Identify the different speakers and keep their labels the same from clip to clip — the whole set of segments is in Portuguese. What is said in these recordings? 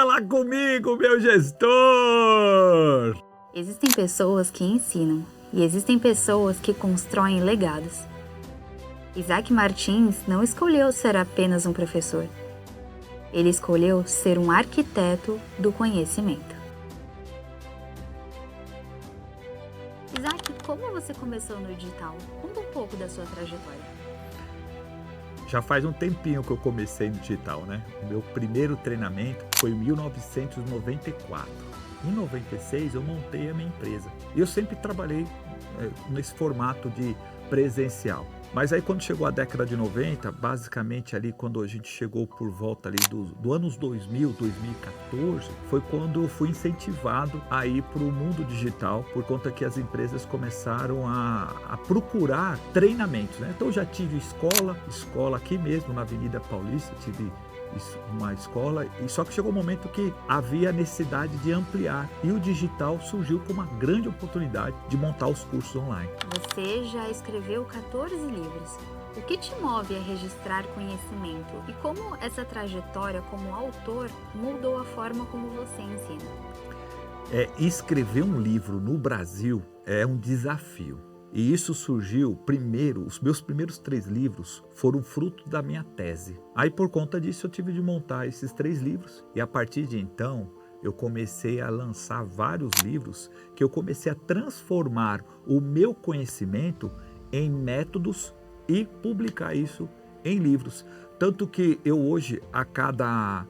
Speaker 1: Fala comigo, meu gestor!
Speaker 2: Existem pessoas que ensinam e existem pessoas que constroem legados. Isaac Martins não escolheu ser apenas um professor. Ele escolheu ser um arquiteto do conhecimento. Isaac, como você começou no digital? Conta um pouco da sua trajetória.
Speaker 1: Já faz um tempinho que eu comecei no digital, né? O meu primeiro treinamento foi em 1994. Em 96 eu montei a minha empresa. E eu sempre trabalhei nesse formato de presencial. Mas aí quando chegou a década de 90, basicamente ali quando a gente chegou por volta ali do anos 2000, 2014, foi quando eu fui incentivado a ir para o mundo digital, por conta que as empresas começaram a procurar treinamentos, né? Então eu já tive escola aqui mesmo na Avenida Paulista, tive uma escola, e só que chegou um momento que havia necessidade de ampliar e o digital surgiu como uma grande oportunidade de montar os cursos online.
Speaker 2: Você já escreveu 14 livros. O que te move a registrar conhecimento e como essa trajetória como autor mudou a forma como você ensina?
Speaker 1: Escrever um livro no Brasil é um desafio. E isso surgiu primeiro, os meus primeiros 3 livros foram fruto da minha tese. Aí por conta disso eu tive de montar esses 3 livros e a partir de então eu comecei a lançar vários livros que eu comecei a transformar o meu conhecimento em métodos e publicar isso em livros. Tanto que eu hoje, a cada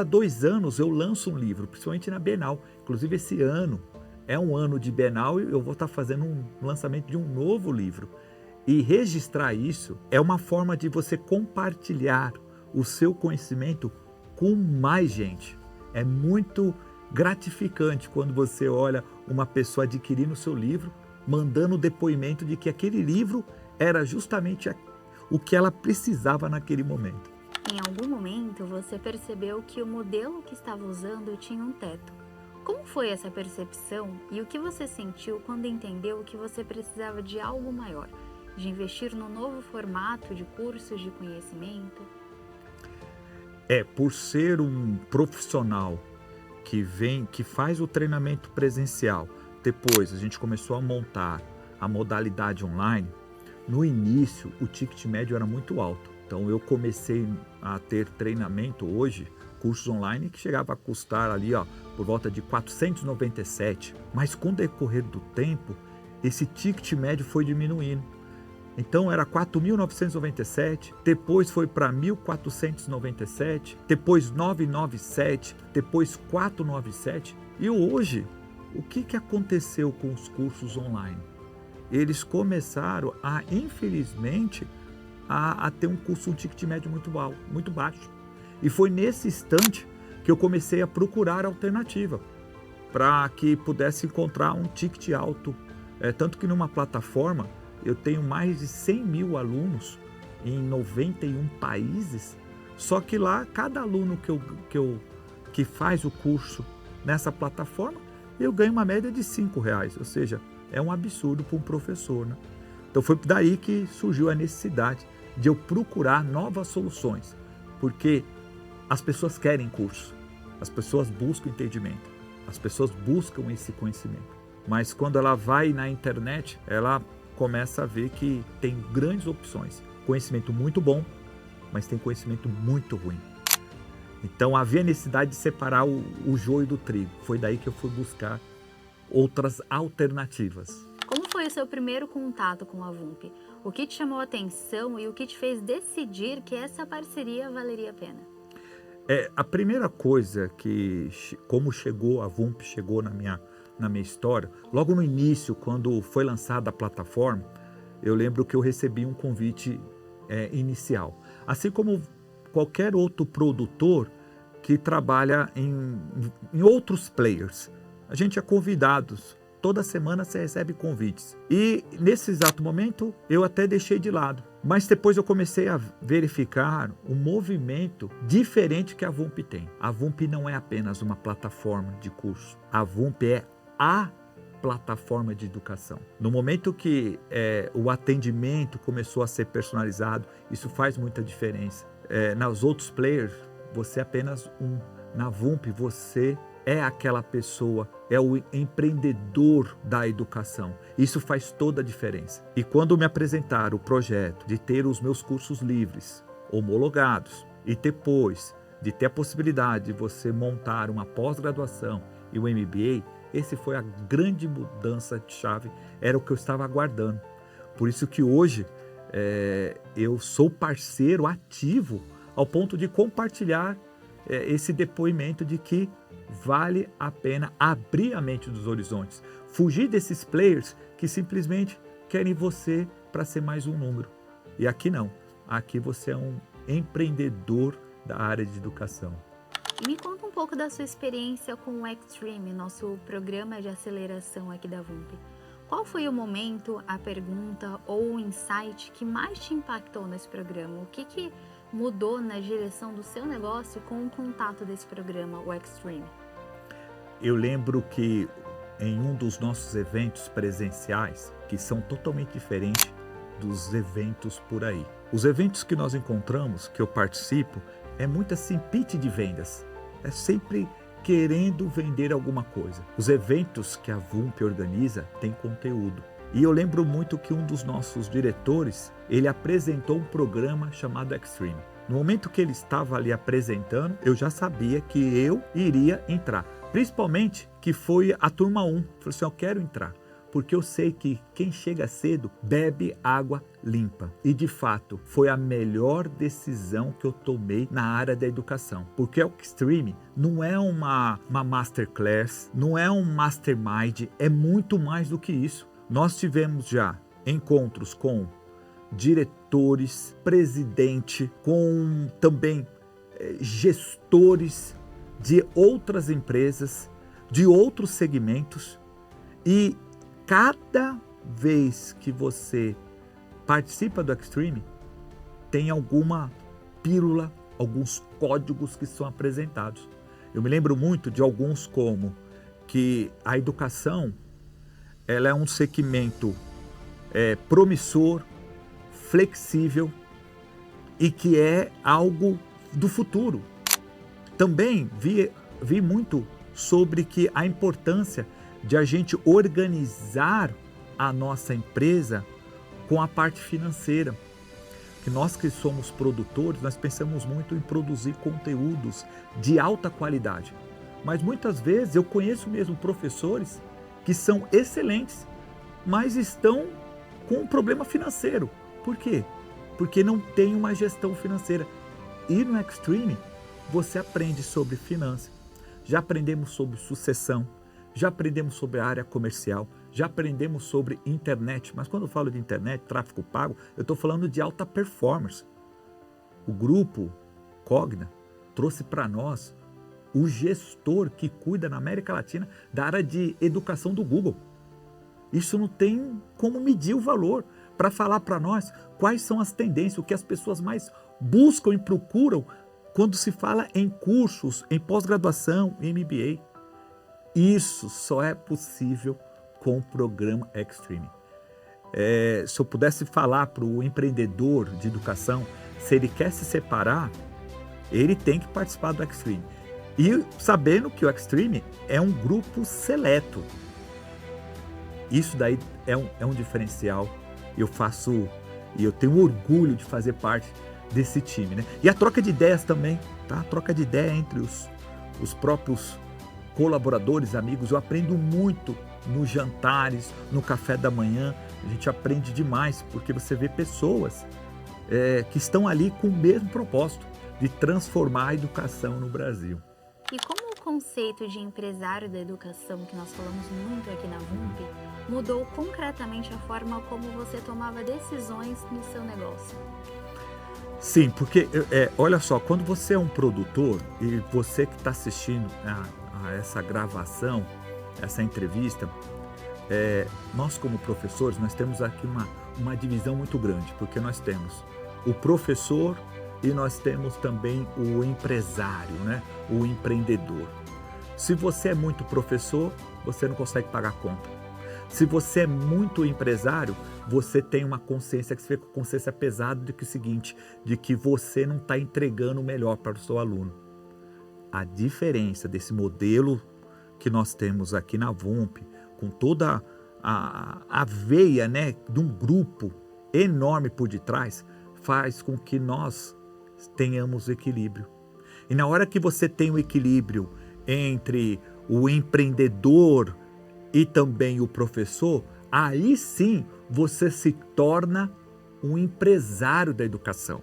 Speaker 1: 2 anos, eu lanço um livro, principalmente na Bienal. Inclusive esse ano é um ano de Bienal e eu vou estar fazendo um lançamento de um novo livro. E registrar isso é uma forma de você compartilhar o seu conhecimento com mais gente. É muito gratificante quando você olha uma pessoa adquirindo o seu livro, mandando o depoimento de que aquele livro era justamente o que ela precisava naquele momento.
Speaker 2: Em algum momento você percebeu que o modelo que estava usando tinha um teto. Como foi essa percepção e o que você sentiu quando entendeu que você precisava de algo maior, de investir no novo formato de cursos de conhecimento?
Speaker 1: Por ser um profissional que faz o treinamento presencial, depois a gente começou a montar a modalidade online. No início, o ticket médio era muito alto. Então eu comecei a ter treinamento hoje, cursos online que chegava a custar ali, por volta de 497. Mas com o decorrer do tempo, esse ticket médio foi diminuindo. Então era 4.997, depois foi para 1.497, depois 997, depois 497. E hoje, o que aconteceu com os cursos online? Eles começaram a, infelizmente, a ter um ticket médio muito baixo. E foi nesse instante que eu comecei a procurar alternativa para que pudesse encontrar um ticket alto. Tanto que numa plataforma eu tenho mais de 100 mil alunos em 91 países, só que lá cada aluno que faz o curso nessa plataforma, eu ganho uma média de R$5, ou seja, é um absurdo para um professor, né? Então foi daí que surgiu a necessidade de eu procurar novas soluções, porque as pessoas querem curso, as pessoas buscam entendimento, as pessoas buscam esse conhecimento. Mas quando ela vai na internet, ela começa a ver que tem grandes opções. Conhecimento muito bom, mas tem conhecimento muito ruim. Então havia necessidade de separar o joio do trigo. Foi daí que eu fui buscar outras alternativas.
Speaker 2: Como foi o seu primeiro contato com a VUMP? O que te chamou a atenção e o que te fez decidir que essa parceria valeria a pena?
Speaker 1: A primeira coisa que, como a VUMP chegou na minha história, logo no início, quando foi lançada a plataforma, eu lembro que eu recebi um convite inicial. Assim como qualquer outro produtor que trabalha em outros players. A gente é convidado, toda semana você recebe convites. E nesse exato momento eu até deixei de lado. Mas depois eu comecei a verificar um movimento diferente que a VUMP tem. A VUMP não é apenas uma plataforma de curso. A VUMP é a plataforma de educação. No momento que o atendimento começou a ser personalizado, isso faz muita diferença. Nos outros players, você é apenas um Na VUMP você é aquela pessoa, é o empreendedor da educação. Isso faz toda a diferença. E quando me apresentaram o projeto de ter os meus cursos livres, homologados, e depois de ter a possibilidade de você montar uma pós-graduação e um MBA, esse foi a grande mudança de chave, era o que eu estava aguardando. Por isso que hoje eu sou parceiro ativo ao ponto de compartilhar esse depoimento de que vale a pena abrir a mente dos horizontes, fugir desses players que simplesmente querem você para ser mais um número. E aqui não, aqui você é um empreendedor da área de educação.
Speaker 2: E me conta um pouco da sua experiência com o Extreme, nosso programa de aceleração aqui da VUMP. Qual foi o momento, a pergunta ou o insight que mais te impactou nesse programa? O que mudou na direção do seu negócio com o contato desse programa, o Extreme?
Speaker 1: Eu lembro que em um dos nossos eventos presenciais, que são totalmente diferentes dos eventos por aí. Os eventos que nós encontramos, que eu participo, é muito assim, pitch de vendas. É sempre querendo vender alguma coisa. Os eventos que a VUMP organiza têm conteúdo. E eu lembro muito que um dos nossos diretores, ele apresentou um programa chamado Extreme. No momento que ele estava ali apresentando, eu já sabia que eu iria entrar. Principalmente que foi a turma 1. Eu falei assim, eu quero entrar. Porque eu sei que quem chega cedo bebe água limpa. E de fato, foi a melhor decisão que eu tomei na área da educação. Porque o Extreme não é uma masterclass, não é um mastermind, é muito mais do que isso. Nós tivemos já encontros com diretores, presidente, com também gestores de outras empresas, de outros segmentos, e cada vez que você participa do Extreme, tem alguma pílula, alguns códigos que são apresentados. Eu me lembro muito de alguns como que a educação ela é um segmento promissor, flexível e que é algo do futuro. Também vi muito sobre que a importância de a gente organizar a nossa empresa com a parte financeira. Que nós que somos produtores, nós pensamos muito em produzir conteúdos de alta qualidade. Mas muitas vezes eu conheço mesmo professores que são excelentes, mas estão com um problema financeiro. Por quê? Porque não tem uma gestão financeira. E no Extreme, você aprende sobre finanças, já aprendemos sobre sucessão, já aprendemos sobre a área comercial, já aprendemos sobre internet. Mas quando eu falo de internet, tráfego pago, eu estou falando de alta performance. O grupo Cogna trouxe para nós o gestor que cuida na América Latina da área de educação do Google. Isso não tem como medir o valor para falar para nós quais são as tendências, o que as pessoas mais buscam e procuram quando se fala em cursos, em pós-graduação, em MBA. Isso só é possível com o programa Extreme. Se eu pudesse falar para o empreendedor de educação, se ele quer se separar, ele tem que participar do Extreme. E sabendo que o Extreme é um grupo seleto. Isso daí é um diferencial. E eu tenho orgulho de fazer parte desse time, né? E a troca de ideias também, tá? A troca de ideia entre os próprios colaboradores, amigos. Eu aprendo muito nos jantares, no café da manhã. A gente aprende demais, porque você vê pessoas que estão ali com o mesmo propósito de transformar a educação no Brasil.
Speaker 2: E como o conceito de empresário da educação, que nós falamos muito aqui na VUMP, mudou concretamente a forma como você tomava decisões no seu negócio?
Speaker 1: Sim, porque olha só, quando você é um produtor e você que está assistindo a essa gravação, essa entrevista, nós como professores, nós temos aqui uma divisão muito grande, porque nós temos o professor e nós temos também o empresário, né? O empreendedor. Se você é muito professor, você não consegue pagar a conta. Se você é muito empresário, você tem uma consciência que você fica com consciência pesada de que é o seguinte, de que você não está entregando o melhor para o seu aluno. A diferença desse modelo que nós temos aqui na VUMP, com toda a veia, né, de um grupo enorme por detrás, faz com que nós tenhamos equilíbrio. E na hora que você tem o equilíbrio entre o empreendedor e também o professor, aí sim você se torna um empresário da educação.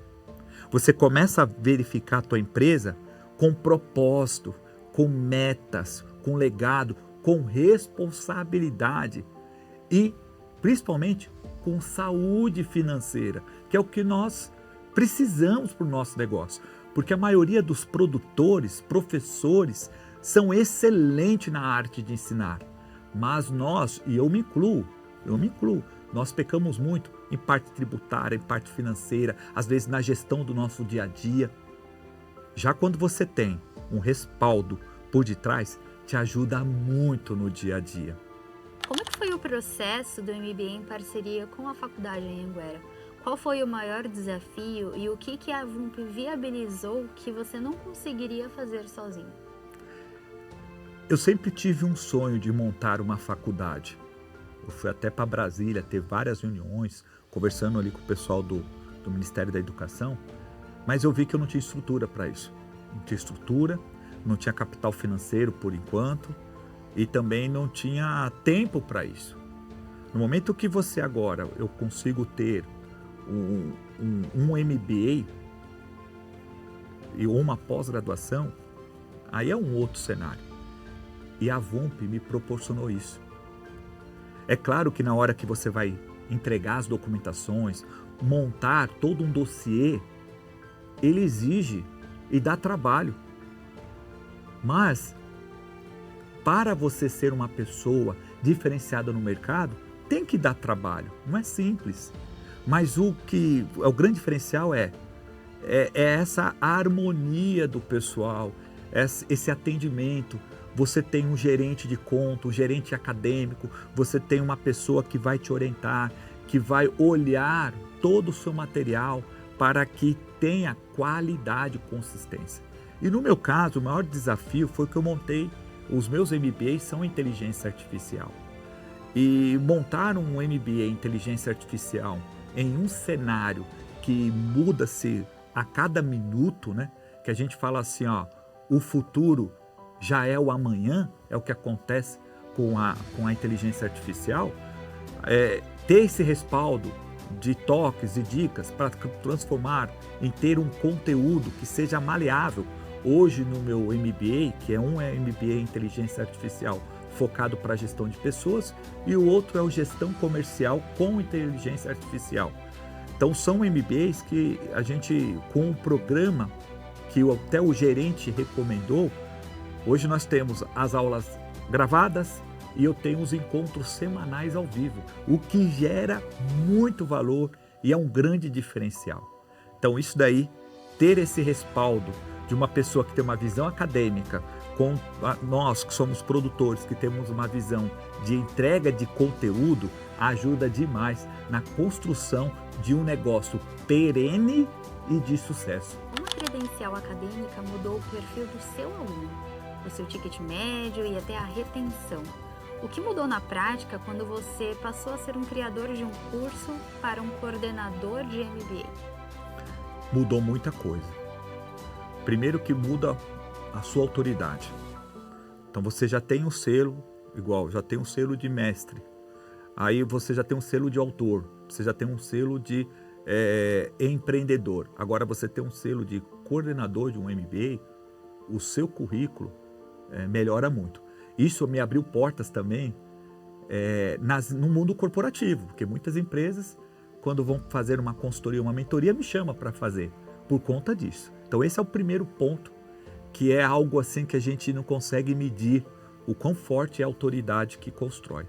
Speaker 1: Você começa a verificar a tua empresa com propósito, com metas, com legado, com responsabilidade e, principalmente, com saúde financeira, que é o que nós precisamos para o nosso negócio. Porque a maioria dos produtores, professores, são excelentes na arte de ensinar. Mas nós, e eu me incluo, nós pecamos muito em parte tributária, em parte financeira, às vezes na gestão do nosso dia a dia. Já quando você tem um respaldo por detrás, te ajuda muito no dia a dia.
Speaker 2: Como que foi o processo do MBA em parceria com a faculdade em Anhanguera? Qual foi o maior desafio e o que a VUMP viabilizou que você não conseguiria fazer sozinho?
Speaker 1: Eu sempre tive um sonho de montar uma faculdade. Eu fui até para Brasília, ter várias reuniões, conversando ali com o pessoal do Ministério da Educação, mas eu vi que eu não tinha estrutura para isso. Não tinha estrutura, não tinha capital financeiro por enquanto e também não tinha tempo para isso. No momento que você agora, eu consigo ter um MBA e uma pós-graduação, aí é um outro cenário. E a VUMP me proporcionou isso. É claro que na hora que você vai entregar as documentações, montar todo um dossiê, ele exige e dá trabalho. Mas, para você ser uma pessoa diferenciada no mercado, tem que dar trabalho, não é simples. Mas o grande diferencial é essa harmonia do pessoal, esse atendimento. Você tem um gerente de conta, um gerente acadêmico, você tem uma pessoa que vai te orientar, que vai olhar todo o seu material para que tenha qualidade e consistência. E no meu caso, o maior desafio foi que eu montei, os meus MBAs são inteligência artificial. E montar um MBA em inteligência artificial em um cenário que muda-se a cada minuto, né? Que a gente fala assim, ó, o futuro já é o amanhã, é o que acontece com a inteligência artificial, ter esse respaldo de toques e dicas para transformar em ter um conteúdo que seja maleável. Hoje no meu MBA, que é um MBA em inteligência artificial focado para a gestão de pessoas e o outro é o gestão comercial com inteligência artificial. Então são MBAs que a gente, com um programa que até o gerente recomendou, hoje nós temos as aulas gravadas e eu tenho os encontros semanais ao vivo, o que gera muito valor e é um grande diferencial. Então isso daí, ter esse respaldo de uma pessoa que tem uma visão acadêmica, com nós que somos produtores, que temos uma visão de entrega de conteúdo, ajuda demais na construção de um negócio perene e de sucesso.
Speaker 2: Uma credencial acadêmica mudou o perfil do seu aluno, o seu ticket médio e até a retenção. O que mudou na prática quando você passou a ser um criador de um curso para um coordenador de MBA?
Speaker 1: Mudou muita coisa. Primeiro que muda a sua autoridade. Então você já tem um selo, já tem um selo de mestre. Aí você já tem um selo de autor, você já tem um selo de empreendedor. Agora você tem um selo de coordenador de um MBA, o seu currículo melhora muito. Isso me abriu portas também no mundo corporativo, porque muitas empresas, quando vão fazer uma consultoria, uma mentoria, me chamam para fazer, por conta disso. Então esse é o primeiro ponto, que é algo assim que a gente não consegue medir o quão forte é a autoridade que constrói.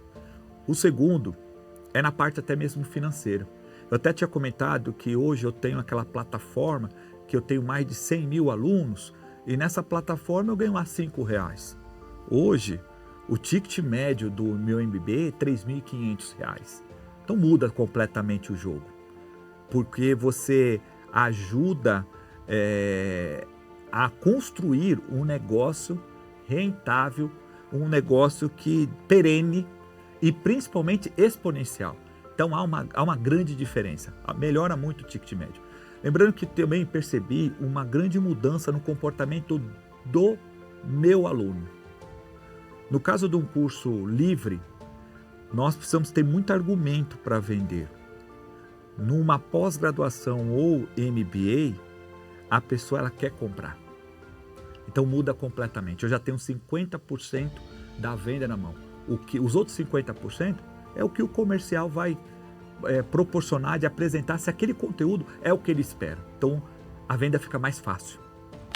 Speaker 1: O segundo é na parte até mesmo financeira. Eu até tinha comentado que hoje eu tenho aquela plataforma que eu tenho mais de 100 mil alunos e nessa plataforma eu ganho lá R$5. Hoje, o ticket médio do meu MBA é R$3.500. Então muda completamente o jogo, porque você ajuda a construir um negócio rentável, um negócio que perene e principalmente exponencial. Então há uma grande diferença, melhora muito o ticket médio. Lembrando que também percebi uma grande mudança no comportamento do meu aluno. No caso de um curso livre, nós precisamos ter muito argumento para vender. Numa pós-graduação ou MBA, a pessoa ela quer comprar. Então muda completamente. Eu já tenho 50% da venda na mão. Os outros 50% é o que o comercial vai proporcionar de apresentar se aquele conteúdo é o que ele espera. Então a venda fica mais fácil.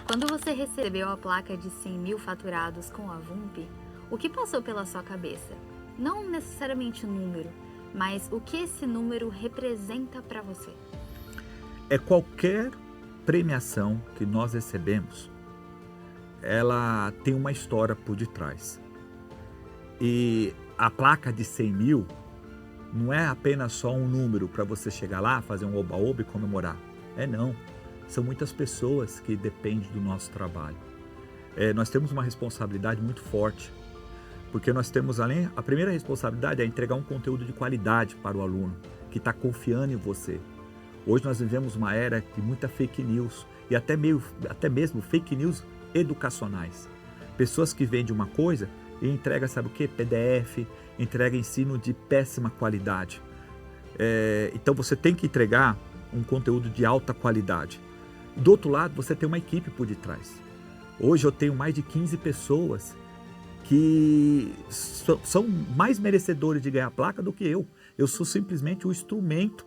Speaker 2: Quando você recebeu a placa de 100 mil faturados com a VUMP, o que passou pela sua cabeça? Não necessariamente o número, mas o que esse número representa para você?
Speaker 1: Qualquer premiação que nós recebemos, ela tem uma história por detrás. E a placa de 100 mil não é apenas só um número para você chegar lá, fazer um oba-oba e comemorar. Não. São muitas pessoas que dependem do nosso trabalho. Nós temos uma responsabilidade muito forte, porque nós temos a primeira responsabilidade é entregar um conteúdo de qualidade para o aluno, que está confiando em você. Hoje nós vivemos uma era de muita fake news, e até mesmo fake news educacionais. Pessoas que vendem uma coisa e entregam, sabe o quê? PDF, entrega ensino de péssima qualidade. Então você tem que entregar um conteúdo de alta qualidade. Do outro lado, você tem uma equipe por detrás. Hoje eu tenho mais de 15 pessoas que são mais merecedores de ganhar a placa do que eu. Eu sou simplesmente o instrumento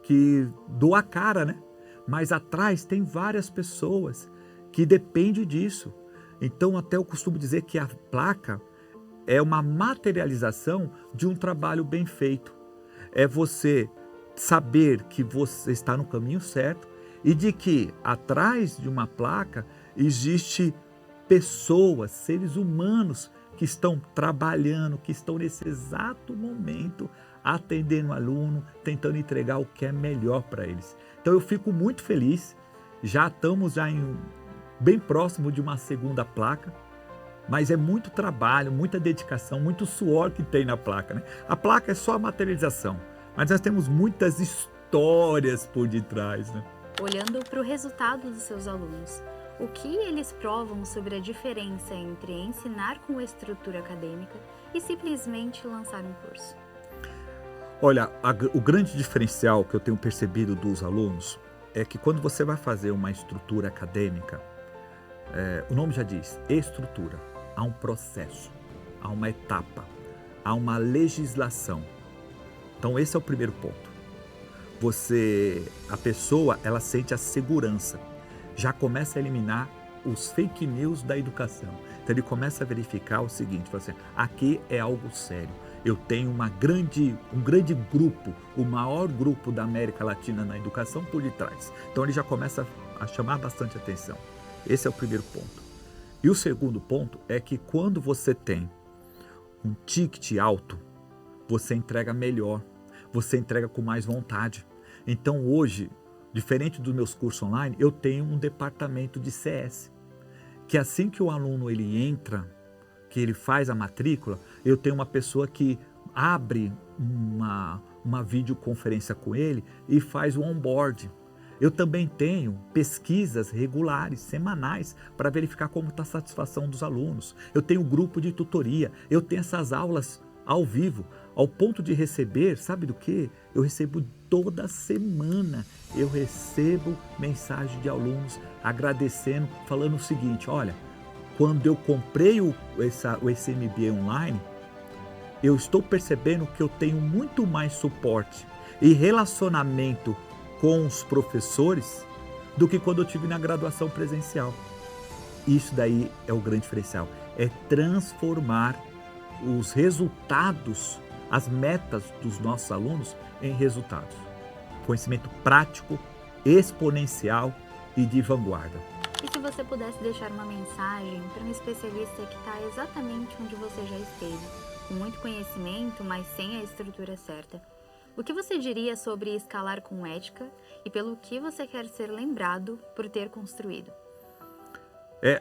Speaker 1: que dou a cara, né? Mas atrás tem várias pessoas que dependem disso. Então até eu costumo dizer que a placa é uma materialização de um trabalho bem feito. É você saber que você está no caminho certo e de que atrás de uma placa existe pessoas, seres humanos que estão trabalhando, que estão nesse exato momento atendendo o aluno, tentando entregar o que é melhor para eles. Então eu fico muito feliz, já estamos bem próximo de uma segunda placa, mas é muito trabalho, muita dedicação, muito suor que tem na placa, né? A placa é só a materialização, mas nós temos muitas histórias por detrás, né?
Speaker 2: Olhando para o resultado dos seus alunos, o que eles provam sobre a diferença entre ensinar com estrutura acadêmica e simplesmente lançar um curso?
Speaker 1: Olha, o grande diferencial que eu tenho percebido dos alunos é que quando você vai fazer uma estrutura acadêmica, o nome já diz, estrutura, há um processo, há uma etapa, há uma legislação. Então esse é o primeiro ponto. A pessoa, ela sente a segurança, já começa a eliminar os fake news da educação. Então ele começa a verificar o seguinte, fala assim, aqui é algo sério. Eu tenho um grande grupo, o maior grupo da América Latina na educação por detrás. Então ele já começa a chamar bastante atenção. Esse é o primeiro ponto. E o segundo ponto é que quando você tem um ticket alto, você entrega melhor, você entrega com mais vontade. Então hoje, diferente dos meus cursos online, eu tenho um departamento de CS, que assim que o aluno ele entra, que ele faz a matrícula, eu tenho uma pessoa que abre uma videoconferência com ele e faz o onboard. Eu também tenho pesquisas regulares, semanais, para verificar como está a satisfação dos alunos. Eu tenho um grupo de tutoria, eu tenho essas aulas ao vivo, ao ponto de receber, sabe do que? Eu recebo toda semana, eu recebo mensagem de alunos agradecendo, falando o seguinte, olha, quando eu comprei o MBA online, eu estou percebendo que eu tenho muito mais suporte e relacionamento com os professores do que quando eu tive na graduação presencial. Isso daí é o grande diferencial, é transformar os resultados, as metas dos nossos alunos em resultados. Conhecimento prático, exponencial e de vanguarda.
Speaker 2: E se você pudesse deixar uma mensagem para um especialista que está exatamente onde você já esteve, com muito conhecimento, mas sem a estrutura certa, o que você diria sobre escalar com ética e pelo que você quer ser lembrado por ter construído?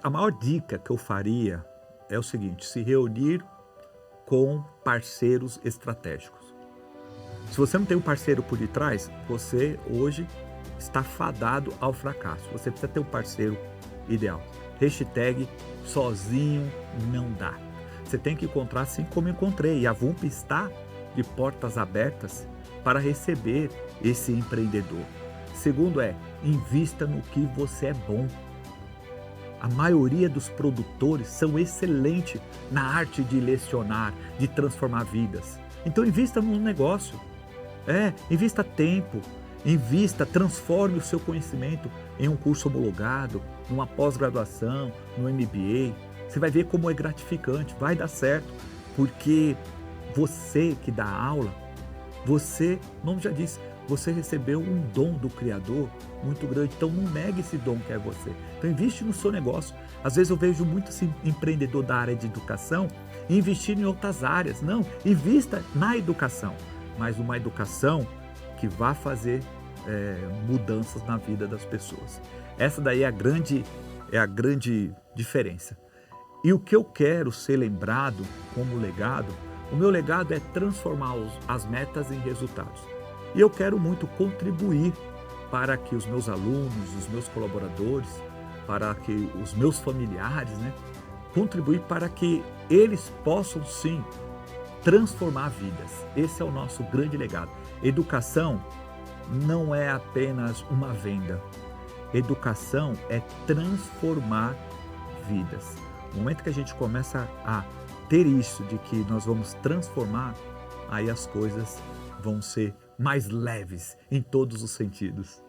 Speaker 1: A maior dica que eu faria é o seguinte: se reunir com parceiros estratégicos. Se você não tem um parceiro por detrás, você hoje está fadado ao fracasso. Você precisa ter um parceiro ideal. Hashtag sozinho não dá. Você tem que encontrar assim como eu encontrei. E a VUMP está de portas abertas para receber esse empreendedor. Segundo invista no que você é bom. A maioria dos produtores são excelentes na arte de lecionar, de transformar vidas. Então invista no negócio. Invista tempo, transforme o seu conhecimento em um curso homologado, numa pós-graduação, no MBA. Você vai ver como é gratificante, vai dar certo, porque você que dá aula, você, o nome já disse, você recebeu um dom do Criador muito grande, então não negue esse dom que é você. Então investe no seu negócio. Às vezes eu vejo muito esse empreendedor da área de educação investindo em outras áreas. Não, invista na educação, mas uma educação que vá fazer mudanças na vida das pessoas. Essa daí é a grande diferença. E o que eu quero ser lembrado como legado, o meu legado é transformar as metas em resultados. E eu quero muito contribuir para que os meus alunos, os meus colaboradores, para que os meus familiares, contribuir para que eles possam sim transformar vidas. Esse é o nosso grande legado. Educação não é apenas uma venda. Educação é transformar vidas. No momento que a gente começa a ter isso de que nós vamos transformar, aí as coisas vão ser mais leves em todos os sentidos.